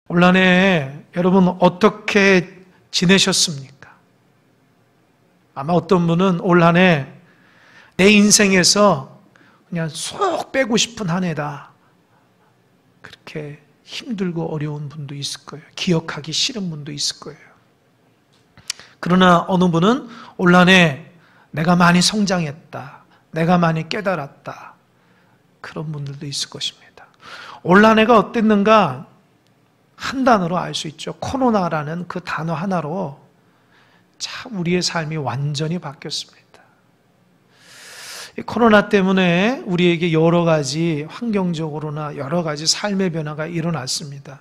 올 한 해 여러분 어떻게 지내셨습니까? 아마 어떤 분은 올 한 해 내 인생에서 그냥 쏙 빼고 싶은 한 해다, 그렇게 힘들고 어려운 분도 있을 거예요. 기억하기 싫은 분도 있을 거예요. 그러나 어느 분은 올 한 해 내가 많이 성장했다, 내가 많이 깨달았다, 그런 분들도 있을 것입니다. 올 한 해가 어땠는가 한 단어로 알 수 있죠. 코로나라는 그 단어 하나로 참 우리의 삶이 완전히 바뀌었습니다. 이 코로나 때문에 우리에게 여러 가지 환경적으로나 여러 가지 삶의 변화가 일어났습니다.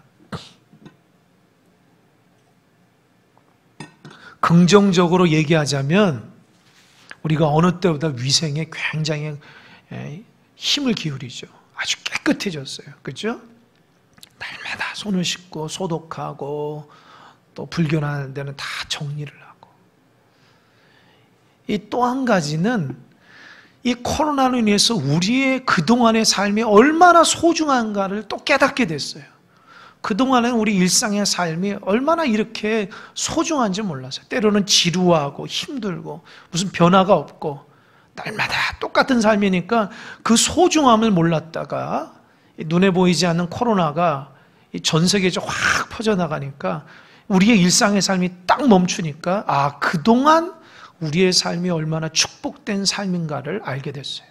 긍정적으로 얘기하자면 우리가 어느 때보다 위생에 굉장히 힘을 기울이죠. 아주 깨끗해졌어요. 그렇죠? 날마다 손을 씻고 소독하고 또 불결한 데는 다 정리를 하고. 이 또 한 가지는 이 코로나로 인해서 우리의 그동안의 삶이 얼마나 소중한가를 또 깨닫게 됐어요. 그동안은 우리 일상의 삶이 얼마나 이렇게 소중한지 몰랐어요. 때로는 지루하고 힘들고 무슨 변화가 없고 날마다 똑같은 삶이니까 그 소중함을 몰랐다가 눈에 보이지 않는 코로나가 전 세계적으로 확 퍼져나가니까 우리의 일상의 삶이 딱 멈추니까 아, 그동안 우리의 삶이 얼마나 축복된 삶인가를 알게 됐어요.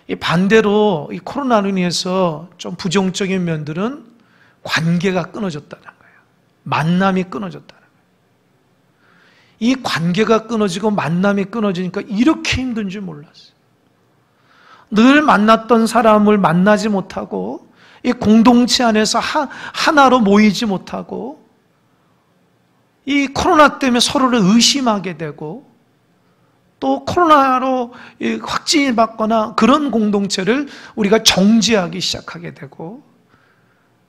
이 반대로 이 코로나로 인해서 좀 부정적인 면들은 관계가 끊어졌다는 거예요. 만남이 끊어졌다는 거예요. 이 관계가 끊어지고 만남이 끊어지니까 이렇게 힘든 줄 몰랐어요. 늘 만났던 사람을 만나지 못하고 이 공동체 안에서 하나로 모이지 못하고 이 코로나 때문에 서로를 의심하게 되고 또 코로나로 확진을 받거나 그런 공동체를 우리가 정지하기 시작하게 되고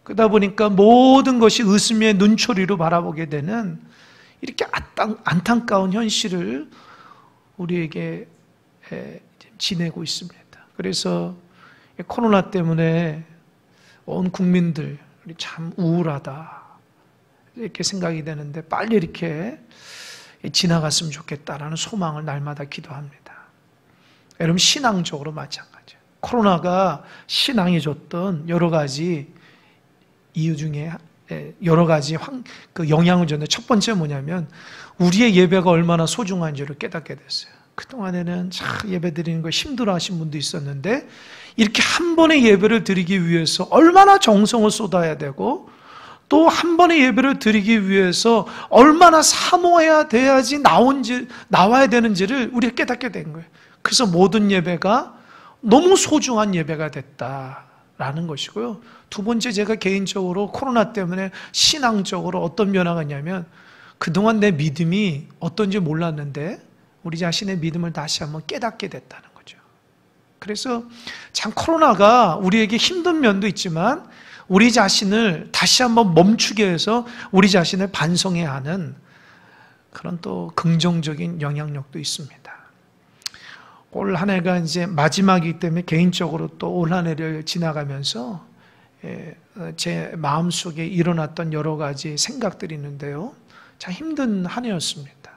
그러다 보니까 모든 것이 의심의 눈초리로 바라보게 되는 이렇게 안타까운 현실을 우리에게 지내고 있습니다. 그래서 코로나 때문에 온 국민들이 참 우울하다 이렇게 생각이 되는데 빨리 이렇게 지나갔으면 좋겠다라는 소망을 날마다 기도합니다. 여러분 신앙적으로 마찬가지예요. 코로나가 신앙이 줬던 여러 가지 이유 중에 여러 가지 그 영향을 줬는데 첫 번째 뭐냐면 우리의 예배가 얼마나 소중한지를 깨닫게 됐어요. 그동안에는 참 예배 드리는 거 힘들어하신 분도 있었는데 이렇게 한 번의 예배를 드리기 위해서 얼마나 정성을 쏟아야 되고 또 한 번의 예배를 드리기 위해서 얼마나 사모해야 돼야지 나와야 되는지를 우리가 깨닫게 된 거예요. 그래서 모든 예배가 너무 소중한 예배가 됐다라는 것이고요. 두 번째 제가 개인적으로 코로나 때문에 신앙적으로 어떤 변화가 있냐면 그동안 내 믿음이 어떤지 몰랐는데 우리 자신의 믿음을 다시 한번 깨닫게 됐다는 거죠. 그래서 참 코로나가 우리에게 힘든 면도 있지만 우리 자신을 다시 한번 멈추게 해서 우리 자신을 반성해야 하는 그런 또 긍정적인 영향력도 있습니다. 올 한 해가 이제 마지막이기 때문에 개인적으로 또 올 한 해를 지나가면서 제 마음속에 일어났던 여러 가지 생각들이 있는데요. 참 힘든 한 해였습니다.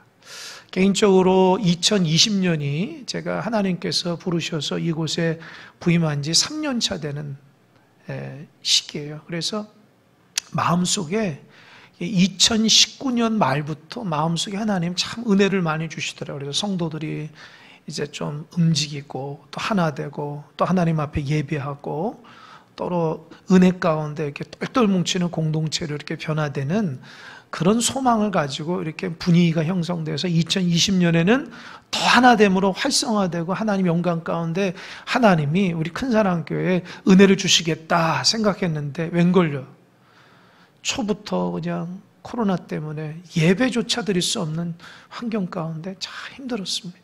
개인적으로 2020년이 제가 하나님께서 부르셔서 이곳에 부임한 지 3년 차 되는 시기예요. 그래서 마음속에 2019년 말부터 마음속에 하나님 참 은혜를 많이 주시더라고요. 그래서 성도들이 이제 좀 움직이고 또 하나 되고 또 하나님 앞에 예배하고 또 은혜 가운데 이렇게 똘똘 뭉치는 공동체로 이렇게 변화되는 그런 소망을 가지고 이렇게 분위기가 형성돼서 2020년에는 더 하나됨으로 활성화되고 하나님 영광 가운데 하나님이 우리 큰사랑교회에 은혜를 주시겠다 생각했는데 웬걸요? 초부터 그냥 코로나 때문에 예배조차 드릴 수 없는 환경 가운데 참 힘들었습니다.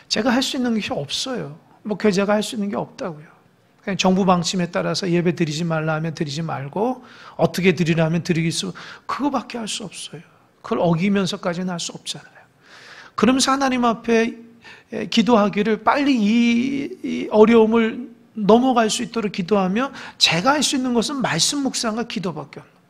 제가 할 수 있는 게 없어요. 교제가 할 수 있는 게 없다고요. 그냥 정부 방침에 따라서 예배 드리지 말라 하면 드리지 말고 어떻게 드리라면 드리기 수 그거밖에 할 수 없어요. 그걸 어기면서까지는 할 수 없잖아요. 그러면서 하나님 앞에 기도하기를 빨리 이 어려움을 넘어갈 수 있도록 기도하며 제가 할 수 있는 것은 말씀 묵상과 기도밖에 없는 거예요.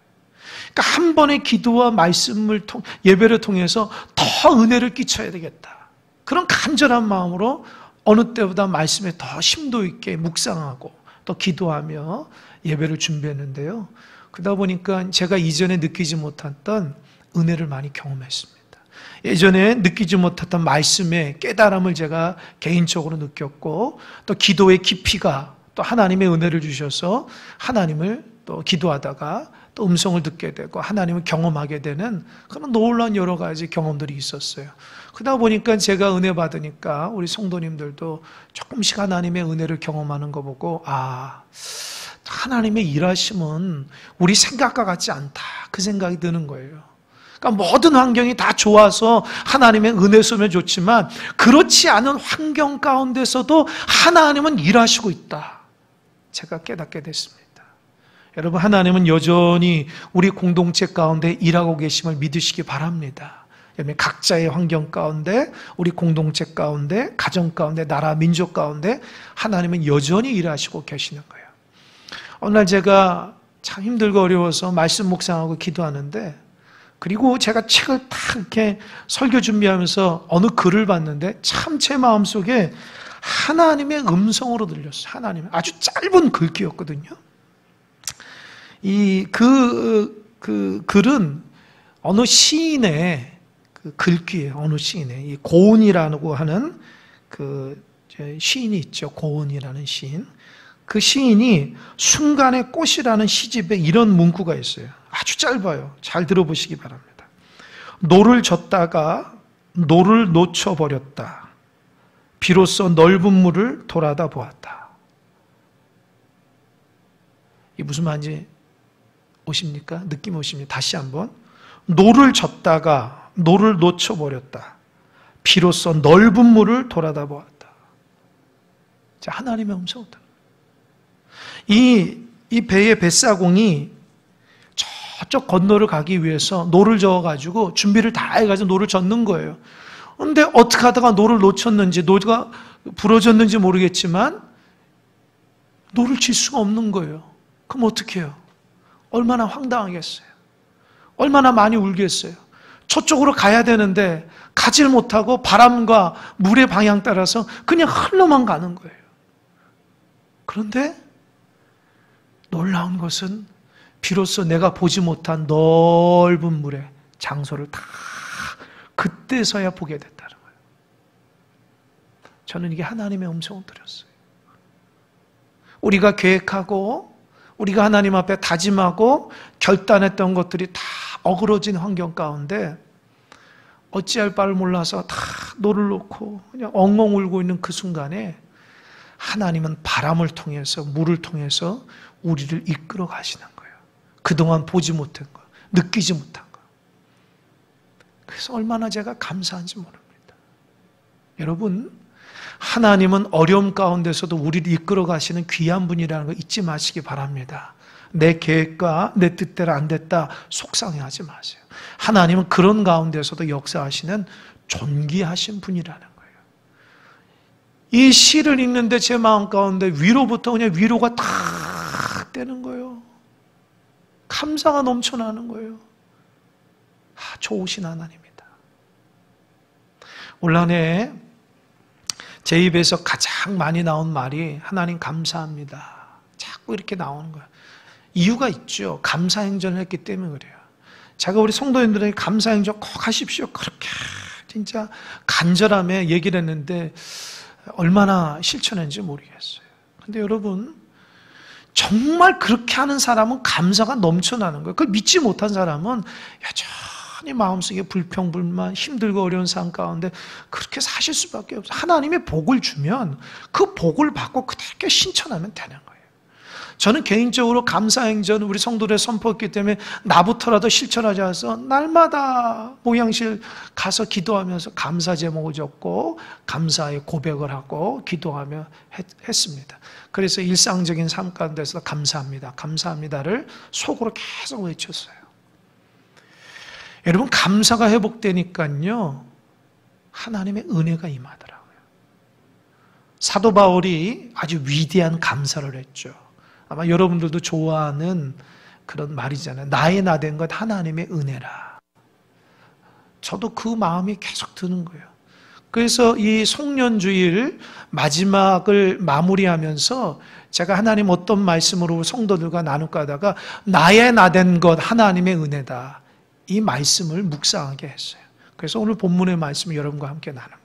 그러니까 한 번의 기도와 말씀을 예배를 통해서 더 은혜를 끼쳐야 되겠다. 그런 간절한 마음으로 어느 때보다 말씀에 더 심도 있게 묵상하고 또 기도하며 예배를 준비했는데요. 그러다 보니까 제가 이전에 느끼지 못했던 은혜를 많이 경험했습니다. 예전에 느끼지 못했던 말씀의 깨달음을 제가 개인적으로 느꼈고 또 기도의 깊이가 또 하나님의 은혜를 주셔서 하나님을 또 기도하다가 또 음성을 듣게 되고 하나님을 경험하게 되는 그런 놀라운 여러 가지 경험들이 있었어요. 그러다 보니까 제가 은혜 받으니까 우리 성도님들도 조금씩 하나님의 은혜를 경험하는 거 보고 하나님의 일하심은 우리 생각과 같지 않다 그 생각이 드는 거예요. 그러니까 모든 환경이 다 좋아서 하나님의 은혜 쏘면 좋지만 그렇지 않은 환경 가운데서도 하나님은 일하시고 있다. 제가 깨닫게 됐습니다. 여러분, 하나님은 여전히 우리 공동체 가운데 일하고 계심을 믿으시기 바랍니다. 각자의 환경 가운데, 우리 공동체 가운데, 가정 가운데, 나라, 민족 가운데 하나님은 여전히 일하시고 계시는 거예요. 어느 날 제가 참 힘들고 어려워서 말씀 묵상하고 기도하는데 그리고 제가 책을 딱 이렇게 설교 준비하면서 어느 글을 봤는데 참 제 마음속에 하나님의 음성으로 들렸어요. 하나님의 아주 짧은 글귀였거든요. 그 글은 어느 시인의 그 글귀예요. 어느 시인의 이 고은이라고 하는 그 시인이 있죠. 고은이라는 시인. 그 시인이 순간의 꽃이라는 시집에 이런 문구가 있어요. 아주 짧아요. 잘 들어보시기 바랍니다. 노를 젓다가 노를 놓쳐버렸다. 비로소 넓은 물을 돌아다 보았다. 이게 무슨 말인지 오십니까? 느낌 오십니까? 다시 한번. 노를 젓다가 노를 놓쳐버렸다. 비로소 넓은 물을 돌아다 보았다. 자, 하나님의 음성이다. 이 배의 뱃사공이 저쪽 건너를 가기 위해서 노를 저어가지고 준비를 다 해가지고 노를 젓는 거예요. 그런데 어떻게 하다가 노를 놓쳤는지, 노가 부러졌는지 모르겠지만 노를 칠 수가 없는 거예요. 그럼 어떻게 해요? 얼마나 황당하겠어요. 얼마나 많이 울겠어요. 저쪽으로 가야 되는데 가질 못하고 바람과 물의 방향 따라서 그냥 흘러만 가는 거예요. 그런데 놀라운 것은 비로소 내가 보지 못한 넓은 물의 장소를 다 그때서야 보게 됐다는 거예요. 저는 이게 하나님의 음성을 들었어요. 우리가 계획하고 우리가 하나님 앞에 다짐하고 결단했던 것들이 다 어그러진 환경 가운데 어찌할 바를 몰라서 다 노를 놓고 그냥 엉엉 울고 있는 그 순간에 하나님은 바람을 통해서 물을 통해서 우리를 이끌어 가시는 거예요. 그동안 보지 못한 거, 느끼지 못한 거. 그래서 얼마나 제가 감사한지 모릅니다. 여러분, 하나님은 어려움 가운데서도 우리를 이끌어 가시는 귀한 분이라는 거 잊지 마시기 바랍니다. 내 계획과 내 뜻대로 안 됐다 속상해하지 마세요. 하나님은 그런 가운데서도 역사하시는 존귀하신 분이라는 거예요. 이 시를 읽는데 제 마음 가운데 위로부터 그냥 위로가 탁 되는 거예요. 감사가 넘쳐나는 거예요. 좋으신 하나님이다. 올 한 해 제 입에서 가장 많이 나온 말이 하나님 감사합니다. 자꾸 이렇게 나오는 거예요. 이유가 있죠. 감사 행전을 했기 때문에 그래요. 제가 우리 성도님들에게 감사 행전 꼭 하십시오. 그렇게 진짜 간절함에 얘기를 했는데 얼마나 실천했는지 모르겠어요. 근데 여러분, 정말 그렇게 하는 사람은 감사가 넘쳐나는 거예요. 그걸 믿지 못한 사람은 여전히 마음속에 불평, 불만, 힘들고 어려운 상황 가운데 그렇게 사실 수밖에 없어요. 하나님의 복을 주면 그 복을 받고 그렇게 신천하면 되는 거예요. 저는 개인적으로 감사행전을 우리 성도들에 선포했기 때문에 나부터라도 실천하지 않아서 날마다 목양실 가서 기도하면서 감사 제목을 적고 감사의 고백을 하고 기도하며 했습니다. 그래서 일상적인 삶 가운데서 감사합니다, 감사합니다를 속으로 계속 외쳤어요. 여러분, 감사가 회복되니까요 하나님의 은혜가 임하더라고요. 사도 바울이 아주 위대한 감사를 했죠. 아마 여러분들도 좋아하는 그런 말이잖아요. 나의 나 된 것 하나님의 은혜라. 저도 그 마음이 계속 드는 거예요. 그래서 이 송년주일 마지막을 마무리하면서 제가 하나님 어떤 말씀으로 성도들과 나눌까 하다가 나의 나 된 것 하나님의 은혜다. 이 말씀을 묵상하게 했어요. 그래서 오늘 본문의 말씀을 여러분과 함께 나눕니다.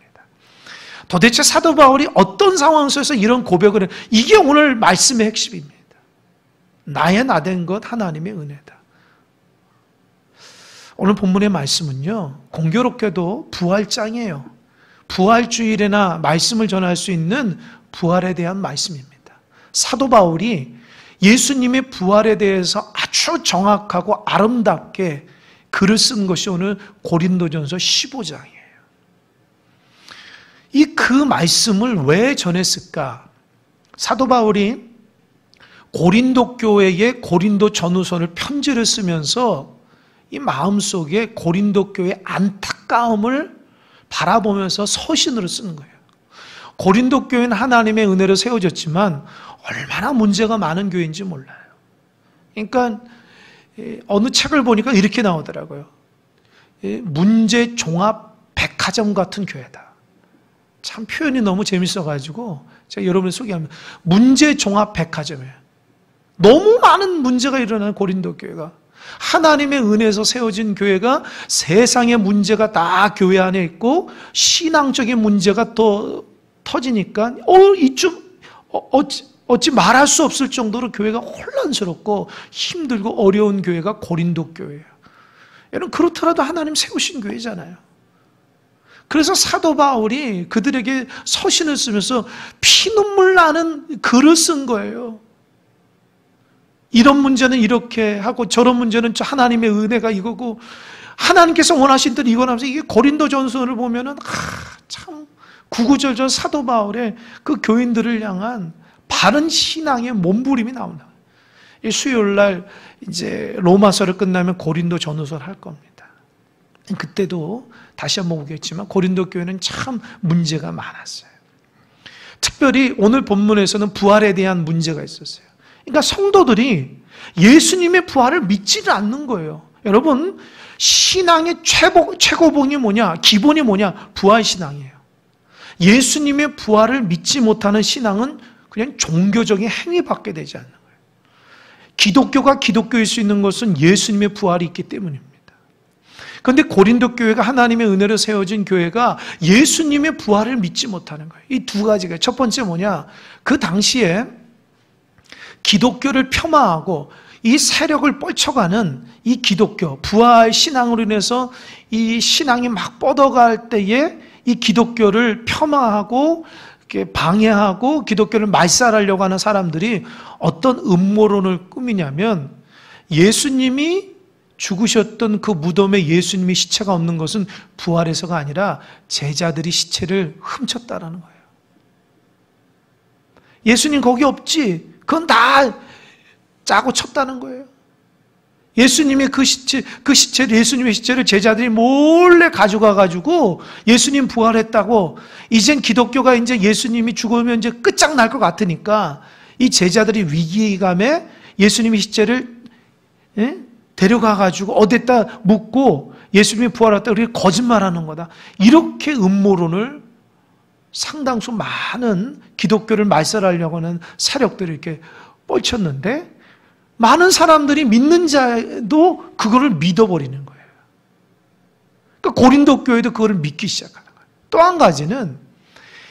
도대체 사도 바울이 어떤 상황 속에서 이런 고백을 해요? 이게 오늘 말씀의 핵심입니다. 나의 나 된 것 하나님의 은혜다. 오늘 본문의 말씀은요, 공교롭게도 부활장이에요. 부활주일에나 말씀을 전할 수 있는 부활에 대한 말씀입니다. 사도 바울이 예수님의 부활에 대해서 아주 정확하고 아름답게 글을 쓴 것이 오늘 고린도전서 15장이에요. 그 말씀을 왜 전했을까? 사도 바울이 고린도 교회에 고린도 전후서를 편지를 쓰면서 이 마음속에 고린도 교회의 안타까움을 바라보면서 서신으로 쓰는 거예요. 고린도 교회는 하나님의 은혜로 세워졌지만 얼마나 문제가 많은 교회인지 몰라요. 그러니까 어느 책을 보니까 이렇게 나오더라고요. 문제 종합 백화점 같은 교회다. 참 표현이 너무 재밌어가지고 제가 여러분을 소개합니다. 문제 종합 백화점이에요. 너무 많은 문제가 일어나는 고린도 교회가, 하나님의 은혜에서 세워진 교회가 세상의 문제가 다 교회 안에 있고 신앙적인 문제가 또 터지니까 어찌 말할 수 없을 정도로 교회가 혼란스럽고 힘들고 어려운 교회가 고린도 교회예요. 여러분, 그렇더라도 하나님 세우신 교회잖아요. 그래서 사도 바울이 그들에게 서신을 쓰면서 피눈물 나는 글을 쓴 거예요. 이런 문제는 이렇게 하고 저런 문제는 하나님의 은혜가 이거고 하나님께서 원하신 대로 이거하면서, 이게 고린도전서를 보면은 참 구구절절 사도 바울의 그 교인들을 향한 바른 신앙의 몸부림이 나온다. 수요일 날 이제 로마서를 끝나면 고린도 전후서를 할 겁니다. 그때도 다시 한번 보겠지만 고린도 교회는 참 문제가 많았어요. 특별히 오늘 본문에서는 부활에 대한 문제가 있었어요. 그러니까 성도들이 예수님의 부활을 믿지를 않는 거예요. 여러분, 신앙의 최고봉이 뭐냐? 기본이 뭐냐? 부활신앙이에요. 예수님의 부활을 믿지 못하는 신앙은 그냥 종교적인 행위밖에 되지 않는 거예요. 기독교가 기독교일 수 있는 것은 예수님의 부활이 있기 때문입니다. 그런데 고린도 교회가 하나님의 은혜로 세워진 교회가 예수님의 부활을 믿지 못하는 거예요. 이 두 가지가, 첫 번째 뭐냐? 그 당시에 기독교를 폄하하고 이 세력을 뻗쳐가는 이 기독교, 부활 신앙으로 인해서 이 신앙이 막 뻗어갈 때에 이 기독교를 폄하하고 방해하고 기독교를 말살하려고 하는 사람들이 어떤 음모론을 꾸미냐면, 예수님이 죽으셨던 그 무덤에 예수님의 시체가 없는 것은 부활해서가 아니라 제자들이 시체를 훔쳤다라는 거예요. 예수님 거기 없지. 그건 다 짜고 쳤다는 거예요. 예수님의 예수님의 시체를 제자들이 몰래 가져가가지고 예수님 부활했다고, 이젠 기독교가 이제 예수님이 죽으면 이제 끝장날 것 같으니까 이 제자들이 위기감에 예수님의 시체를 데려가가지고 어디다 묻고 예수님이 부활했다, 우리 거짓말하는 거다. 이렇게 음모론을 상당수 많은 기독교를 말살하려고 하는 세력들이 이렇게 뻗쳤는데, 많은 사람들이 믿는 자도 그거를 믿어버리는 거예요. 그러니까 고린도 교회도 그거를 믿기 시작하는 거예요. 또 한 가지는,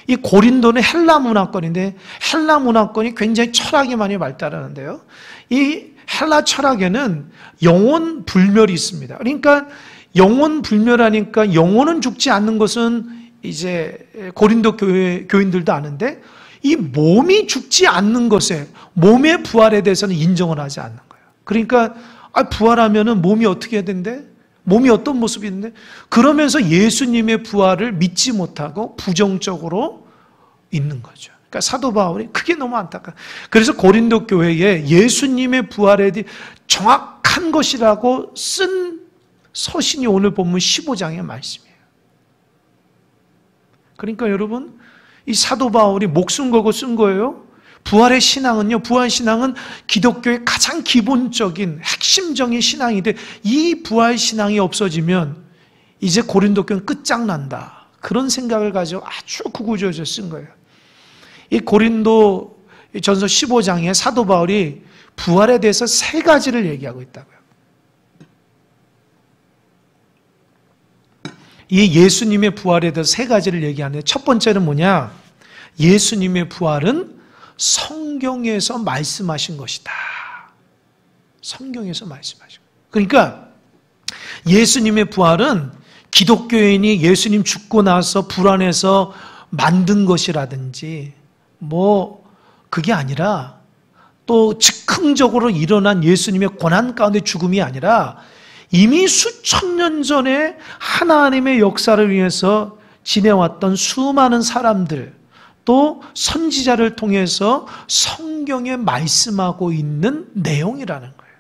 이 고린도는 헬라 문화권인데 헬라 문화권이 굉장히 철학이 많이 발달하는데요. 이 헬라 철학에는 영혼 불멸이 있습니다. 그러니까 영혼 불멸하니까 영혼은 죽지 않는 것은 이제 고린도 교인들도 아는데, 이 몸이 죽지 않는 것에, 몸의 부활에 대해서는 인정을 하지 않는 거예요. 그러니까 부활하면은 몸이 어떻게 해야 된대? 몸이 어떤 모습이 있는데? 그러면서 예수님의 부활을 믿지 못하고 부정적으로 있는 거죠. 그러니까 사도 바울이 그게 너무 안타까워요. 그래서 고린도 교회에 예수님의 부활에 대해 정확한 것이라고 쓴 서신이 오늘 본문 15장의 말씀이에요. 그러니까 여러분, 이 사도 바울이 목숨 걸고 쓴 거예요. 부활의 신앙은요, 부활 신앙은 기독교의 가장 기본적인 핵심적인 신앙인데, 이 부활 신앙이 없어지면 이제 고린도 교회는 끝장난다, 그런 생각을 가지고 아주 구구절절 쓴 거예요. 이 고린도 전서 15장에 사도 바울이 부활에 대해서 3가지를 얘기하고 있다고요. 이 예수님의 부활에 대해서 3가지를 얘기하는데, 첫 번째는 뭐냐? 예수님의 부활은 성경에서 말씀하신 것이다. 성경에서 말씀하신 것. 그러니까 예수님의 부활은 기독교인이 예수님 죽고 나서 불안해서 만든 것이라든지 그게 아니라, 또 즉흥적으로 일어난 예수님의 고난 가운데 죽음이 아니라 이미 수천 년 전에 하나님의 역사를 위해서 지내왔던 수많은 사람들, 또 선지자를 통해서 성경에 말씀하고 있는 내용이라는 거예요.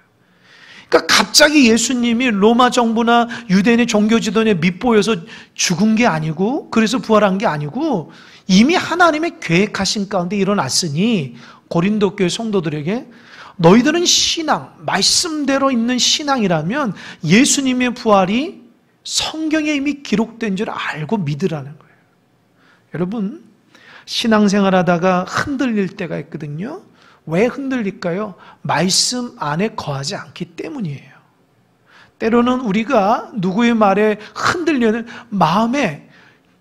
그러니까 갑자기 예수님이 로마 정부나 유대인의 종교 지도에 밉보여서 죽은 게 아니고, 그래서 부활한 게 아니고, 이미 하나님의 계획하신 가운데 일어났으니 고린도 교회 성도들에게, 너희들은 신앙, 말씀대로 있는 신앙이라면 예수님의 부활이 성경에 이미 기록된 줄 알고 믿으라는 거예요. 여러분, 신앙생활 하다가 흔들릴 때가 있거든요. 왜 흔들릴까요? 말씀 안에 거하지 않기 때문이에요. 때로는 우리가 누구의 말에 흔들려는 마음에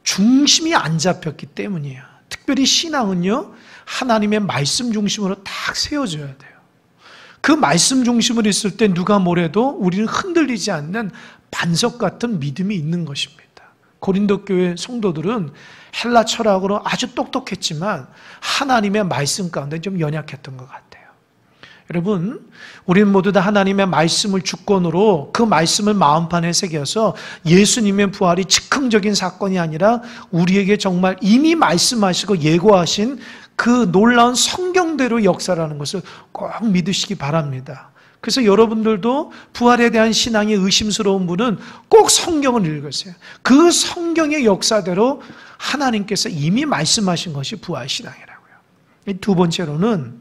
중심이 안 잡혔기 때문이에요. 특별히 신앙은요, 하나님의 말씀 중심으로 딱 세워져야 돼요. 그 말씀 중심으로 있을 때 누가 뭐래도 우리는 흔들리지 않는 반석 같은 믿음이 있는 것입니다. 고린도 교회 성도들은 헬라 철학으로 아주 똑똑했지만 하나님의 말씀 가운데 좀 연약했던 것 같아요. 여러분, 우리는 모두 다 하나님의 말씀을 주권으로 그 말씀을 마음판에 새겨서 예수님의 부활이 즉흥적인 사건이 아니라 우리에게 정말 이미 말씀하시고 예고하신 그 놀라운 성경대로 역사라는 것을 꼭 믿으시기 바랍니다. 그래서 여러분들도 부활에 대한 신앙이 의심스러운 분은 꼭 성경을 읽으세요. 그 성경의 역사대로 하나님께서 이미 말씀하신 것이 부활 신앙이라고요. 두 번째로는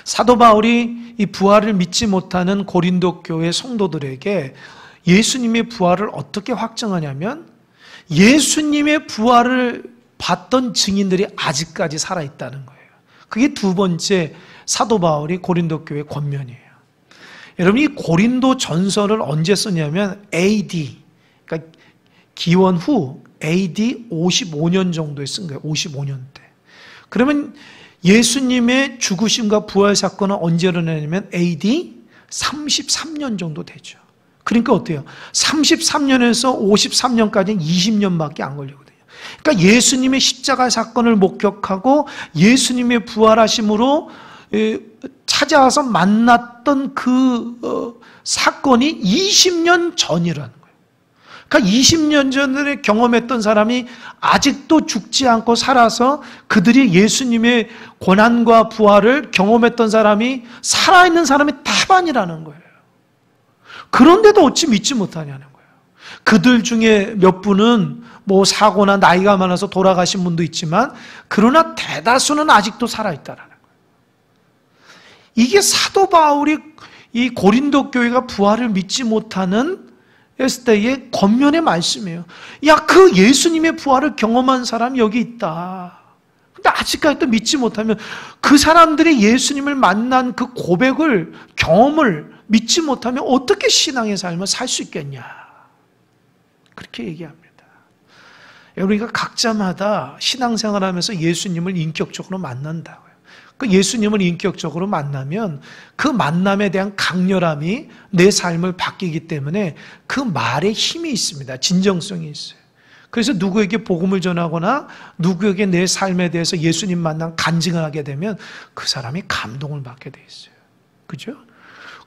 사도 바울이 이 부활을 믿지 못하는 고린도 교회 성도들에게 예수님의 부활을 어떻게 확정하냐면, 예수님의 부활을 봤던 증인들이 아직까지 살아있다는 거예요. 그게 두 번째 사도 바울이 고린도 교회 권면이에요. 여러분, 이 고린도 전서를 언제 썼냐면 AD, 그러니까 기원 후 AD 55년 정도에 쓴 거예요. 55년 때. 그러면 예수님의 죽으심과 부활 사건은 언제 일어나냐면 AD 33년 정도 되죠. 그러니까 어때요? 33년에서 53년까지는 20년밖에 안 걸리거든요. 그러니까 예수님의 십자가 사건을 목격하고 예수님의 부활하심으로 찾아와서 만났던 그 사건이 20년 전이라는 거예요. 그러니까 20년 전에 경험했던 사람이 아직도 죽지 않고 살아서 그들이 예수님의 고난과 부활을 경험했던 사람이 살아있는 사람이 다반이라는 거예요. 그런데도 어찌 믿지 못하냐는 거예요. 그들 중에 몇 분은 사고나 나이가 많아서 돌아가신 분도 있지만, 그러나 대다수는 아직도 살아있다라는 거예요. 이게 사도 바울이 이 고린도 교회가 부활을 믿지 못하는 에스테의 권면의 말씀이에요. 야, 그 예수님의 부활을 경험한 사람이 여기 있다. 근데 아직까지도 믿지 못하면 그 사람들이 예수님을 만난 그 고백을, 경험을 믿지 못하면 어떻게 신앙의 삶을 살 수 있겠냐. 그렇게 얘기합니다. 우리가 각자마다 신앙생활하면서 예수님을 인격적으로 만난다고요. 그 예수님을 인격적으로 만나면 그 만남에 대한 강렬함이 내 삶을 바뀌기 때문에 그 말에 힘이 있습니다. 진정성이 있어요. 그래서 누구에게 복음을 전하거나 누구에게 내 삶에 대해서 예수님 만남 간증을 하게 되면 그 사람이 감동을 받게 돼 있어요. 그죠?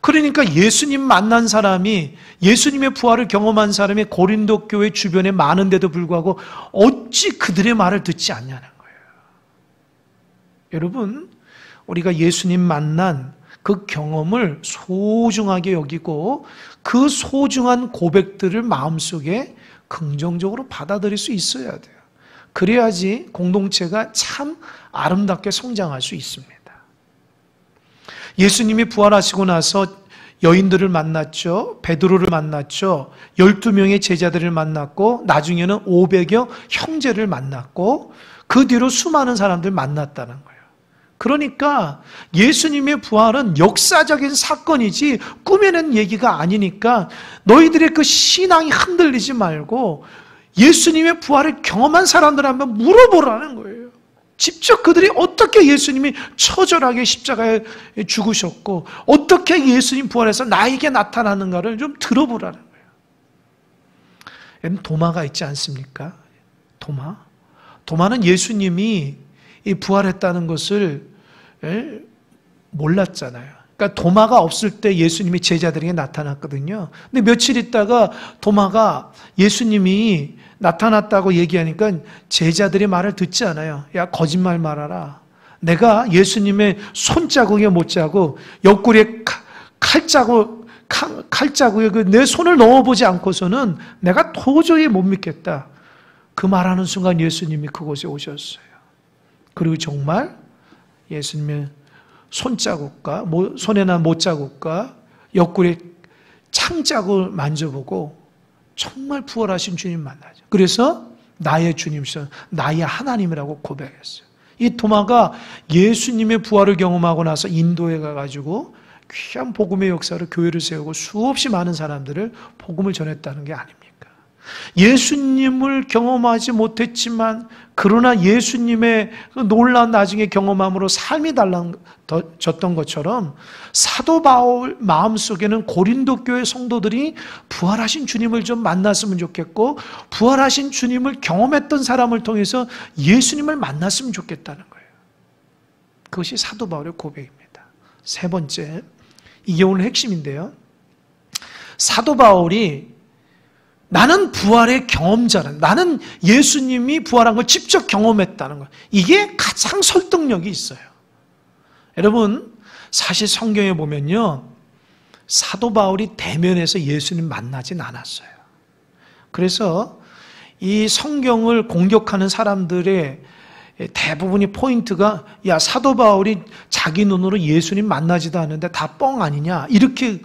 그러니까 예수님 만난 사람이, 예수님의 부활을 경험한 사람이 고린도 교회 주변에 많은데도 불구하고 어찌 그들의 말을 듣지 않냐는 거예요. 여러분, 우리가 예수님 만난 그 경험을 소중하게 여기고 그 소중한 고백들을 마음속에 긍정적으로 받아들일 수 있어야 돼요. 그래야지 공동체가 참 아름답게 성장할 수 있습니다. 예수님이 부활하시고 나서 여인들을 만났죠. 베드로를 만났죠. 12명의 제자들을 만났고 나중에는 500여 형제를 만났고 그 뒤로 수많은 사람들 만났다는 거예요. 그러니까 예수님의 부활은 역사적인 사건이지 꾸며낸 얘기가 아니니까 너희들의 그 신앙이 흔들리지 말고 예수님의 부활을 경험한 사람들 한번 물어보라는 거예요. 직접 그들이 어떻게 예수님이 처절하게 십자가에 죽으셨고 어떻게 예수님 부활해서 나에게 나타나는가를 좀 들어보라는 거예요. 도마가 있지 않습니까? 도마는 예수님이 부활했다는 것을 몰랐잖아요. 그러니까 도마가 없을 때 예수님이 제자들에게 나타났거든요. 근데 며칠 있다가 도마가 예수님이 나타났다고 얘기하니까 제자들의 말을 듣지 않아요. 야, 거짓말 말아라. 내가 예수님의 손자국에 못 자고 옆구리에 칼자국에 내 손을 넣어보지 않고서는 내가 도저히 못 믿겠다. 그 말하는 순간 예수님이 그곳에 오셨어요. 그리고 정말 예수님의 손자국과 손에 난 못자국과 옆구리 창자국을 만져보고 정말 부활하신 주님 만나죠. 그래서 나의 주님이시여 나의 하나님이라고 고백했어요. 이 도마가 예수님의 부활을 경험하고 나서 인도에 가가지고 귀한 복음의 역사로 교회를 세우고 수없이 많은 사람들을 복음을 전했다는 게 아닙니까? 예수님을 경험하지 못했지만 그러나 예수님의 놀라운 나중에 경험함으로 삶이 달라졌던 것처럼 사도 바울 마음속에는 고린도 교회 성도들이 부활하신 주님을 좀 만났으면 좋겠고 부활하신 주님을 경험했던 사람을 통해서 예수님을 만났으면 좋겠다는 거예요. 그것이 사도 바울의 고백입니다. 세 번째, 이게 오늘 핵심인데요. 사도 바울이 나는 부활의 경험자는 나는 예수님이 부활한 걸 직접 경험했다는 거예요. 이게 가장 설득력이 있어요. 여러분 사실 성경에 보면요 사도 바울이 대면해서 예수님 만나진 않았어요. 그래서 이 성경을 공격하는 사람들의 대부분이 포인트가 야 사도 바울이 자기 눈으로 예수님 만나지도 않는데 다 뻥 아니냐 이렇게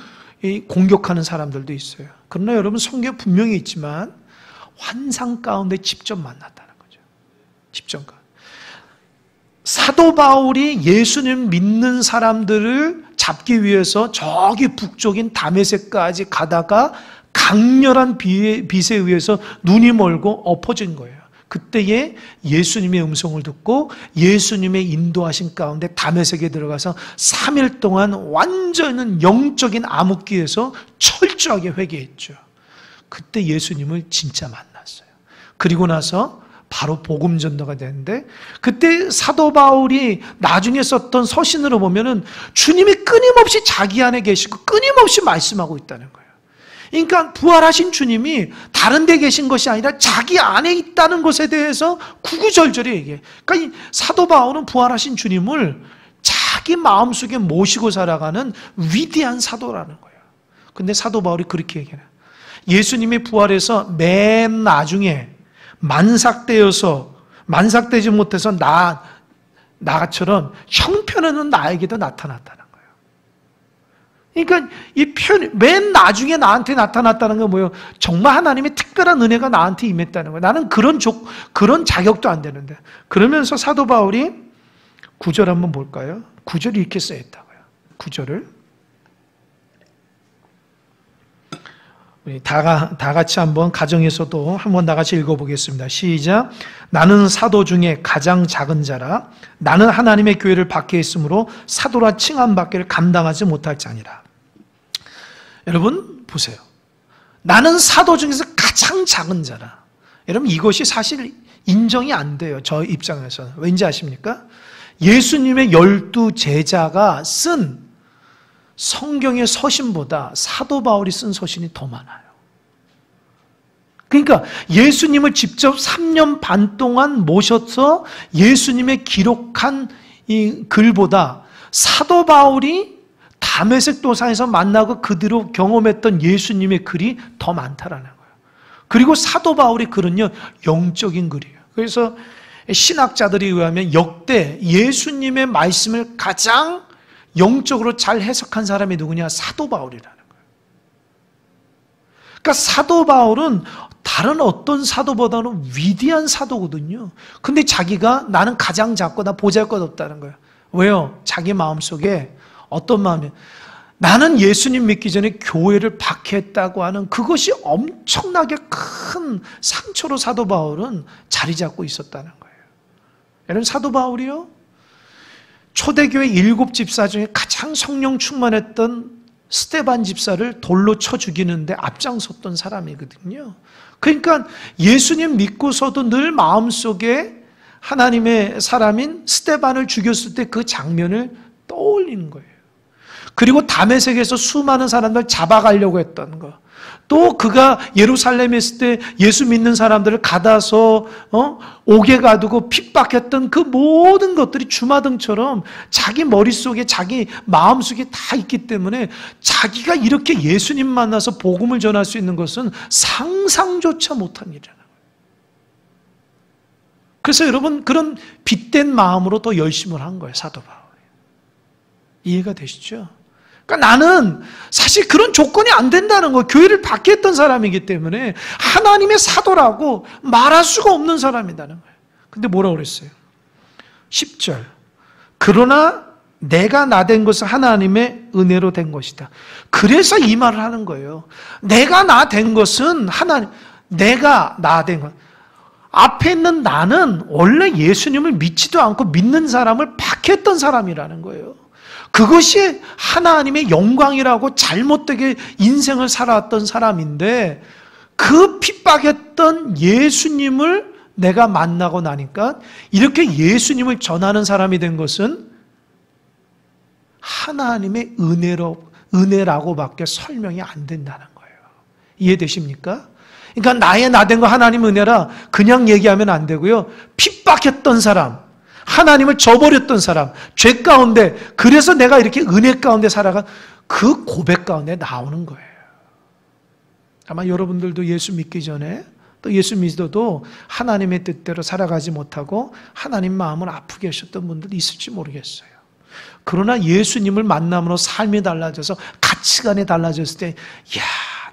공격하는 사람들도 있어요. 그러나 여러분 성경에 분명히 있지만 환상 가운데 직접 만났다는 거죠. 직접. 사도 바울이 예수님 믿는 사람들을 잡기 위해서 저기 북쪽인 다메섹까지 가다가 강렬한 빛에 의해서 눈이 멀고 엎어진 거예요. 그때에 예수님의 음성을 듣고 예수님의 인도하신 가운데 다메섹에 들어가서 3일 동안 완전한 영적인 암흑기에서 철저하게 회개했죠. 그때 예수님을 진짜 만났어요. 그리고 나서 바로 복음 전도가 되는데 그때 사도 바울이 나중에 썼던 서신으로 보면은 주님이 끊임없이 자기 안에 계시고 끊임없이 말씀하고 있다는 거예요. 그러니까 부활하신 주님이 다른 데 계신 것이 아니라 자기 안에 있다는 것에 대해서 구구절절히 얘기해요. 그러니까 이 사도 바울은 부활하신 주님을 자기 마음속에 모시고 살아가는 위대한 사도라는 거예요. 근데 사도 바울이 그렇게 얘기해요. 예수님이 부활해서 맨 나중에 만삭되지 못해서 나처럼 형편에는 나에게도 나타났다는 거예요. 그러니까 맨 나중에 나한테 나타났다는 건 뭐예요? 정말 하나님의 특별한 은혜가 나한테 임했다는 거예요. 나는 그런 자격도 안 되는데. 그러면서 사도 바울이 9절 한번 볼까요? 9절이 이렇게 써있다고요. 9절을 우리 다 같이 한번 가정에서도 한번 다 같이 읽어보겠습니다. 시작. 나는 사도 중에 가장 작은 자라 나는 하나님의 교회를 밖에 있으므로 사도라 칭함받기를 감당하지 못할 자니라. 여러분 보세요. 나는 사도 중에서 가장 작은 자라. 여러분 이것이 사실 인정이 안 돼요. 저 입장에서는. 왠지 아십니까? 예수님의 12 제자가 쓴 성경의 서신보다 사도 바울이 쓴 서신이 더 많아요. 그러니까 예수님을 직접 3년 반 동안 모셔서 예수님의 기록한 이 글보다 사도 바울이 다메섹 도상에서 만나고 그대로 경험했던 예수님의 글이 더 많다라는 거예요. 그리고 사도 바울의 글은요 영적인 글이에요. 그래서 신학자들에 의하면 역대 예수님의 말씀을 가장 영적으로 잘 해석한 사람이 누구냐? 사도 바울이라는 거예요. 그러니까 사도 바울은 다른 어떤 사도보다는 위대한 사도거든요. 근데 자기가 나는 가장 작고 나 보잘것없다는 거예요. 왜요? 자기 마음속에 어떤 마음이에요? 나는 예수님 믿기 전에 교회를 박해했다고 하는 그것이 엄청나게 큰 상처로 사도 바울은 자리 잡고 있었다는 거예요. 여러분, 사도 바울이요, 초대교회 7집사 중에 가장 성령 충만했던 스데반 집사를 돌로 쳐 죽이는데 앞장섰던 사람이거든요. 그러니까 예수님 믿고서도 늘 마음속에 하나님의 사람인 스데반을 죽였을 때 그 장면을 떠올리는 거예요. 그리고 다메섹에서 수많은 사람들 잡아가려고 했던 거. 또 그가 예루살렘에 있을 때 예수 믿는 사람들을 가다서 옥에 가두고 핍박했던 그 모든 것들이 주마등처럼 자기 머릿속에 자기 마음속에 다 있기 때문에 자기가 이렇게 예수님 만나서 복음을 전할 수 있는 것은 상상조차 못한 일이잖아요. 그래서 여러분, 그런 빗된 마음으로 더 열심을 한 거예요, 사도 바울이. 이해가 되시죠? 그러니까 나는 사실 그런 조건이 안 된다는 거예요. 교회를 박해했던 사람이기 때문에 하나님의 사도라고 말할 수가 없는 사람이라는 거예요. 근데 뭐라고 그랬어요? 10절. 그러나 내가 나 된 것은 하나님의 은혜로 된 것이다. 그래서 이 말을 하는 거예요. 내가 나 된 것은 하나님, 내가 나 된 것. 앞에 있는 나는 원래 예수님을 믿지도 않고 믿는 사람을 박해했던 사람이라는 거예요. 그것이 하나님의 영광이라고 잘못되게 인생을 살아왔던 사람인데 그 핍박했던 예수님을 내가 만나고 나니까 이렇게 예수님을 전하는 사람이 된 것은 하나님의 은혜라고밖에 설명이 안 된다는 거예요. 이해되십니까? 그러니까 나의 나 된 거 하나님 은혜라 그냥 얘기하면 안 되고요. 핍박했던 사람, 하나님을 저버렸던 사람, 죄 가운데, 그래서 내가 이렇게 은혜 가운데 살아간 그 고백 가운데 나오는 거예요. 아마 여러분들도 예수 믿기 전에 또 예수 믿어도 하나님의 뜻대로 살아가지 못하고 하나님 마음을 아프게 하셨던 분들도 있을지 모르겠어요. 그러나 예수님을 만남으로 삶이 달라져서 가치관이 달라졌을 때, 야,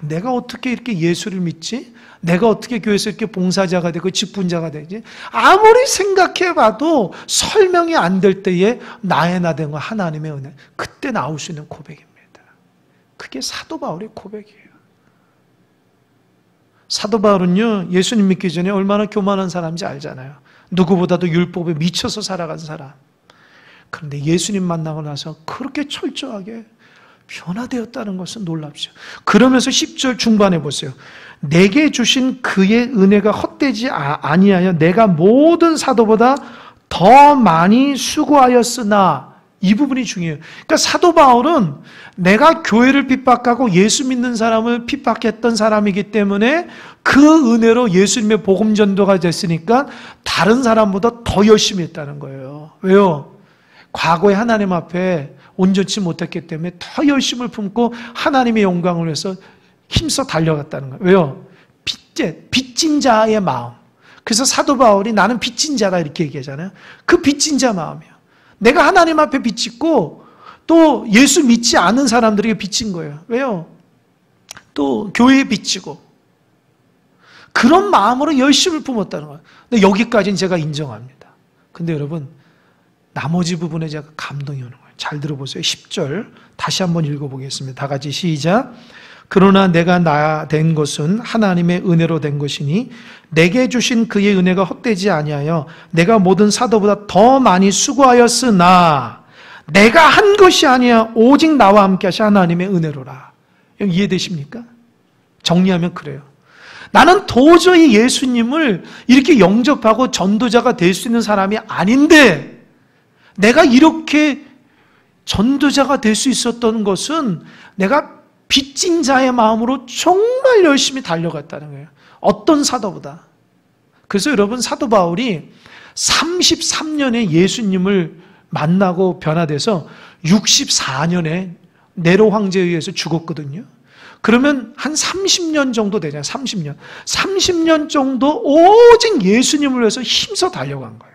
내가 어떻게 이렇게 예수를 믿지? 내가 어떻게 교회에서 이렇게 봉사자가 되고 직분자가 되지? 아무리 생각해봐도 설명이 안 될 때에 나의 나 된 거 하나님의 은혜, 그때 나올 수 있는 고백입니다. 그게 사도 바울의 고백이에요. 사도 바울은요, 예수님 믿기 전에 얼마나 교만한 사람인지 알잖아요. 누구보다도 율법에 미쳐서 살아간 사람. 그런데 예수님 만나고 나서 그렇게 철저하게 변화되었다는 것은 놀랍죠. 그러면서 10절 중반에 보세요. 내게 주신 그의 은혜가 헛되지 아니하여 내가 모든 사도보다 더 많이 수고하였으나, 이 부분이 중요해요. 그러니까 사도 바울은 내가 교회를 핍박하고 예수 믿는 사람을 핍박했던 사람이기 때문에 그 은혜로 예수님의 복음 전도가 됐으니까 다른 사람보다 더 열심히 했다는 거예요. 왜요? 과거에 하나님 앞에 온전치 못했기 때문에 더 열심을 품고 하나님의 영광을 위해서 힘써 달려갔다는 거예요. 왜요? 빚진 자의 마음. 그래서 사도 바울이 나는 빚진 자다 이렇게 얘기하잖아요. 그 빚진 자 마음이에요. 내가 하나님 앞에 빚짓고 또 예수 믿지 않은 사람들에게 빚진 거예요. 왜요? 또 교회에 빚지고 그런 마음으로 열심을 품었다는 거예요. 근데 여기까지는 제가 인정합니다. 근데 여러분, 나머지 부분에 제가 감동이 오는 거예요. 잘 들어보세요. 10절 다시 한번 읽어보겠습니다. 다 같이 시작. 그러나 내가 나 된 것은 하나님의 은혜로 된 것이니 내게 주신 그의 은혜가 헛되지 아니하여 내가 모든 사도보다 더 많이 수고하였으나 내가 한 것이 아니야 오직 나와 함께 하신 하나님의 은혜로라. 이해되십니까? 정리하면 그래요. 나는 도저히 예수님을 이렇게 영접하고 전도자가 될 수 있는 사람이 아닌데 내가 이렇게 전도자가 될 수 있었던 것은 내가 빚진 자의 마음으로 정말 열심히 달려갔다는 거예요. 어떤 사도보다. 그래서 여러분, 사도 바울이 33년에 예수님을 만나고 변화돼서 64년에 네로 황제에 의해서 죽었거든요. 그러면 한 30년 정도 되잖아요. 30년. 30년 정도 오직 예수님을 위해서 힘써 달려간 거예요.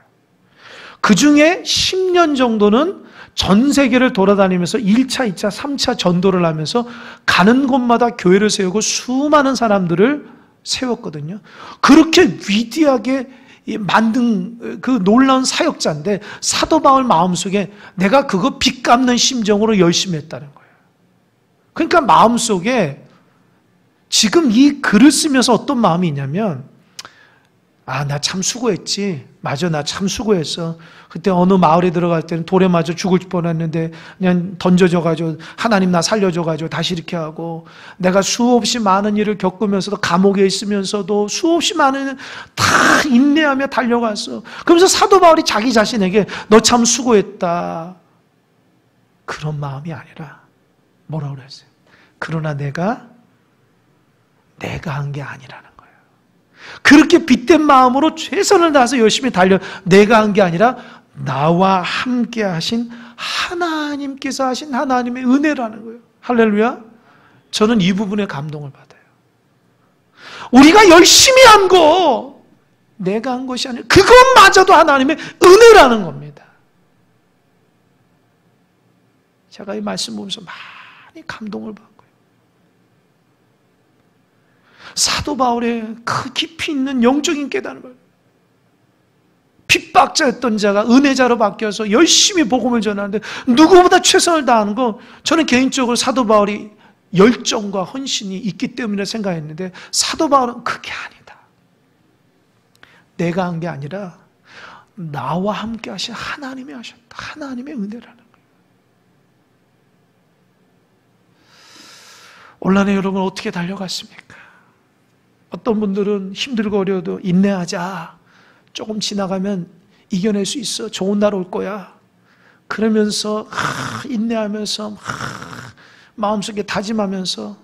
그 중에 10년 정도는 전 세계를 돌아다니면서 1차, 2차, 3차 전도를 하면서 가는 곳마다 교회를 세우고 수많은 사람들을 세웠거든요. 그렇게 위대하게 만든 그 놀라운 사역자인데 사도 바울 마음속에 내가 그거 빚 갚는 심정으로 열심히 했다는 거예요. 그러니까 마음속에 지금 이 글을 쓰면서 어떤 마음이 있냐면 나 참 수고했지. 맞아, 나 참 수고했어. 그때 어느 마을에 들어갈 때는 돌에 맞아 죽을 뻔했는데 그냥 던져져가지고 하나님 나 살려줘가지고 다시 이렇게 하고, 내가 수없이 많은 일을 겪으면서도 감옥에 있으면서도 수없이 많은 다 인내하며 달려갔어. 그러면서 사도 바울이 자기 자신에게 너 참 수고했다. 그런 마음이 아니라 뭐라고 그랬어요? 그러나 내가 한 게 아니라는 거예요. 그렇게 빚된 마음으로 최선을 다해서 열심히 달려 내가 한 게 아니라 나와 함께 하신 하나님께서 하신 하나님의 은혜라는 거예요. 할렐루야. 저는 이 부분에 감동을 받아요. 우리가 열심히 한 거 내가 한 것이 아니라 그것마저도 하나님의 은혜라는 겁니다. 제가 이 말씀 보면서 많이 감동을 받고요. 사도 바울의 그 깊이 있는 영적인 깨달음을, 핍박자였던 자가 은혜자로 바뀌어서 열심히 복음을 전하는데 누구보다 최선을 다하는 거, 저는 개인적으로 사도 바울이 열정과 헌신이 있기 때문에 생각했는데 사도 바울은 그게 아니다. 내가 한 게 아니라 나와 함께 하신 하나님이 하셨다. 하나님의 은혜라는 거예요. 온라인에 여러분 어떻게 달려갔습니까? 어떤 분들은 힘들고 어려워도 인내하자. 조금 지나가면 이겨낼 수 있어. 좋은 날 올 거야. 그러면서 인내하면서 마음속에 다짐하면서,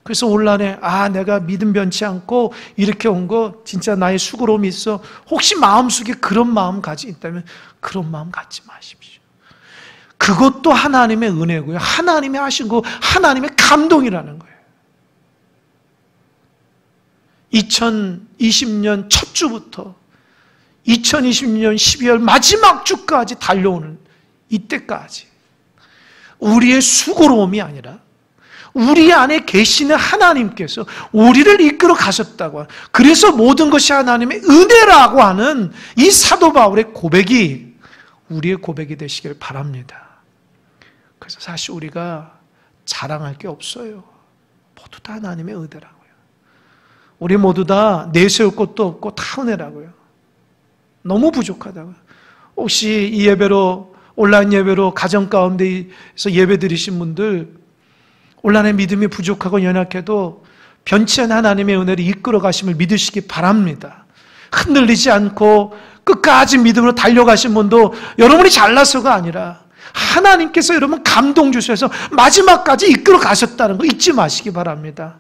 그래서 온라인에 내가 믿음 변치 않고 이렇게 온 거 진짜 나의 수고로움이 있어. 혹시 마음속에 그런 마음 가지고 있다면 그런 마음 갖지 마십시오. 그것도 하나님의 은혜고요. 하나님이 하신 거 하나님의 감동이라는 거예요. 2020년 첫 주부터 2020년 12월 마지막 주까지 달려오는 이때까지 우리의 수고로움이 아니라 우리 안에 계시는 하나님께서 우리를 이끌어 가셨다고 하는, 그래서 모든 것이 하나님의 은혜라고 하는 이 사도 바울의 고백이 우리의 고백이 되시길 바랍니다. 그래서 사실 우리가 자랑할 게 없어요. 모두 다 하나님의 은혜라고요. 우리 모두 다 내세울 것도 없고 다 은혜라고요. 너무 부족하다고요. 혹시 이 예배로, 온라인 예배로 가정 가운데서 예배 드리신 분들, 온라인의 믿음이 부족하고 연약해도 변치 않은 하나님의 은혜를 이끌어 가심을 믿으시기 바랍니다. 흔들리지 않고 끝까지 믿음으로 달려가신 분도 여러분이 잘나서가 아니라 하나님께서 여러분 감동 주셔서 마지막까지 이끌어 가셨다는 거 잊지 마시기 바랍니다.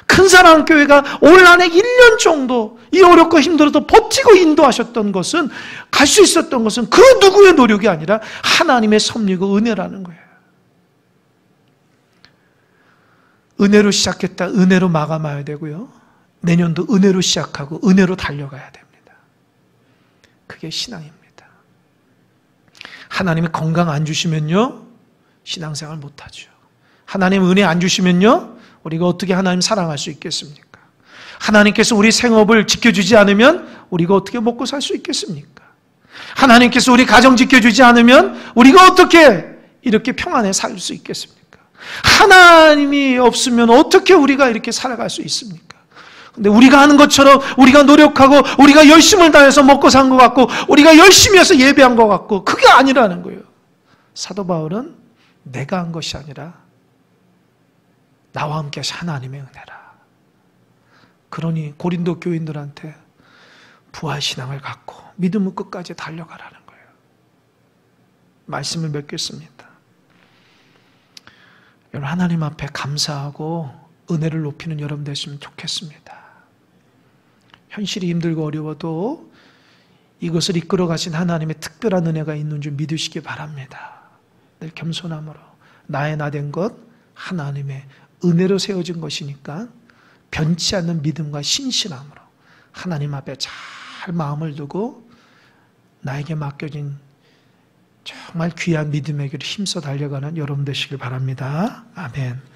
큰 사랑 교회가 온라인에 1년 정도 이 어렵고 힘들어도 버티고 인도하셨던 것은, 갈 수 있었던 것은 그 누구의 노력이 아니라 하나님의 섭리고 은혜라는 거예요. 은혜로 시작했다 은혜로 마감해야 되고요. 내년도 은혜로 시작하고 은혜로 달려가야 됩니다. 그게 신앙입니다. 하나님이 건강 안 주시면요, 신앙생활 못하죠. 하나님 은혜 안 주시면요, 우리가 어떻게 하나님 사랑할 수 있겠습니까? 하나님께서 우리 생업을 지켜주지 않으면 우리가 어떻게 먹고 살 수 있겠습니까? 하나님께서 우리 가정 지켜주지 않으면 우리가 어떻게 이렇게 평안에 살 수 있겠습니까? 하나님이 없으면 어떻게 우리가 이렇게 살아갈 수 있습니까? 근데 우리가 하는 것처럼 우리가 노력하고 우리가 열심을 다해서 먹고 산 것 같고 우리가 열심히 해서 예배한 것 같고, 그게 아니라는 거예요. 사도 바울은 내가 한 것이 아니라 나와 함께 하신 하나님의 은혜라. 그러니 고린도 교인들한테 부활신앙을 갖고 믿음을 끝까지 달려가라는 거예요. 말씀을 맺겠습니다. 여러분, 하나님 앞에 감사하고 은혜를 높이는 여러분 되시면 좋겠습니다. 현실이 힘들고 어려워도 이것을 이끌어 가신 하나님의 특별한 은혜가 있는 줄 믿으시기 바랍니다. 늘 겸손함으로 나의 나 된 것 하나님의 은혜로 세워진 것이니까 변치 않는 믿음과 신실함으로 하나님 앞에 잘 마음을 두고 나에게 맡겨진 정말 귀한 믿음의 길을 힘써 달려가는 여러분 되시길 바랍니다. 아멘.